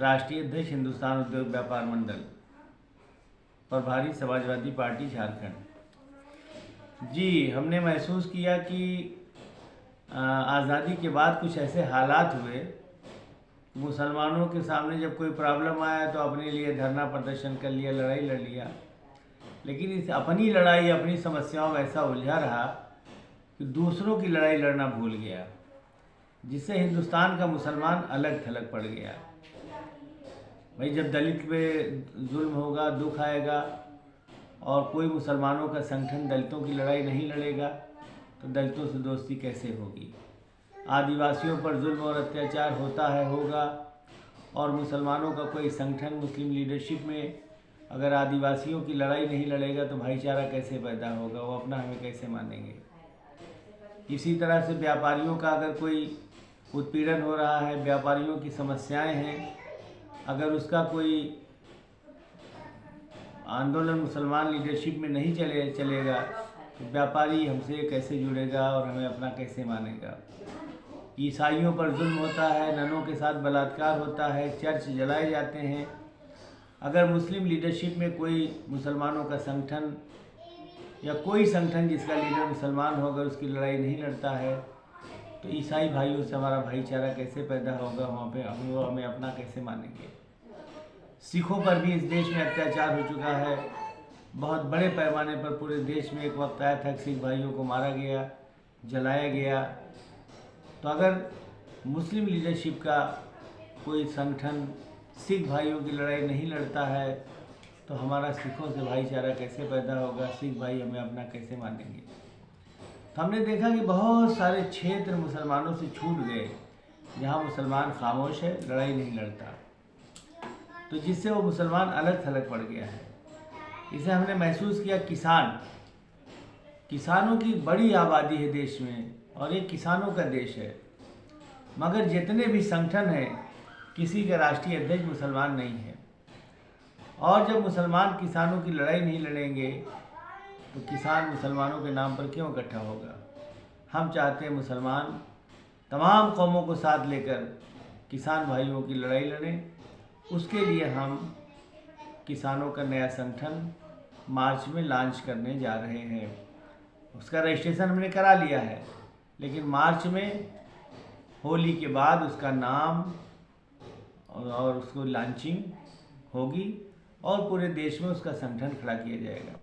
राष्ट्रीय अध्यक्ष हिंदुस्तान उद्योग व्यापार मंडल, प्रभारी समाजवादी पार्टी झारखंड। जी, हमने महसूस किया कि आज़ादी के बाद कुछ ऐसे हालात हुए, मुसलमानों के सामने जब कोई प्रॉब्लम आया तो अपने लिए धरना प्रदर्शन कर लिया, लड़ाई लड़ लिया, लेकिन इस अपनी लड़ाई, अपनी समस्याओं में ऐसा उलझा रहा कि दूसरों की लड़ाई लड़ना भूल गया, जिससे हिंदुस्तान का मुसलमान अलग थलग पड़ गया। भाई, जब दलित पे जुल्म होगा, दुख आएगा और कोई मुसलमानों का संगठन दलितों की लड़ाई नहीं लड़ेगा तो दलितों से दोस्ती कैसे होगी। आदिवासियों पर जुल्म और अत्याचार होता है, होगा, और मुसलमानों का कोई संगठन मुस्लिम लीडरशिप में अगर आदिवासियों की लड़ाई नहीं लड़ेगा तो भाईचारा कैसे पैदा होगा, वो अपना हमें कैसे मानेंगे। इसी तरह से व्यापारियों का अगर कोई उत्पीड़न हो रहा है, व्यापारियों की समस्याएं हैं, अगर उसका कोई आंदोलन मुसलमान लीडरशिप में नहीं चलेगा तो व्यापारी हमसे कैसे जुड़ेगा और हमें अपना कैसे मानेगा। ईसाइयों पर जुल्म होता है, ननों के साथ बलात्कार होता है, चर्च जलाए जाते हैं। अगर मुस्लिम लीडरशिप में कोई मुसलमानों का संगठन या कोई संगठन जिसका लीडर मुसलमान हो, अगर उसकी लड़ाई नहीं लड़ता है तो ईसाई भाइयों से हमारा भाईचारा कैसे पैदा होगा, वहाँ पे वो हमें अपना कैसे मानेंगे। सिखों पर भी इस देश में अत्याचार हो चुका है, बहुत बड़े पैमाने पर पूरे देश में एक वक्त आया था कि सिख भाइयों को मारा गया, जलाया गया। तो अगर मुस्लिम लीडरशिप का कोई संगठन सिख भाइयों की लड़ाई नहीं लड़ता है तो हमारा सिखों से भाईचारा कैसे पैदा होगा, सिख भाई हमें अपना कैसे मानेंगे। तो हमने देखा कि बहुत सारे क्षेत्र मुसलमानों से छूट गए जहाँ मुसलमान खामोश है, लड़ाई नहीं लड़ता, तो जिससे वो मुसलमान अलग थलग पड़ गया है। इसे हमने महसूस किया। किसानों की बड़ी आबादी है देश में और ये किसानों का देश है, मगर जितने भी संगठन हैं किसी का राष्ट्रीय अध्यक्ष मुसलमान नहीं है। और जब मुसलमान किसानों की लड़ाई नहीं लड़ेंगे तो किसान मुसलमानों के नाम पर क्यों इकट्ठा होगा। हम चाहते हैं मुसलमान तमाम कौमों को साथ लेकर किसान भाइयों की लड़ाई लड़ें। उसके लिए हम किसानों का नया संगठन मार्च में लॉन्च करने जा रहे हैं। उसका रजिस्ट्रेशन हमने करा लिया है, लेकिन मार्च में होली के बाद उसका नाम और उसको लॉन्चिंग होगी और पूरे देश में उसका संगठन खड़ा किया जाएगा।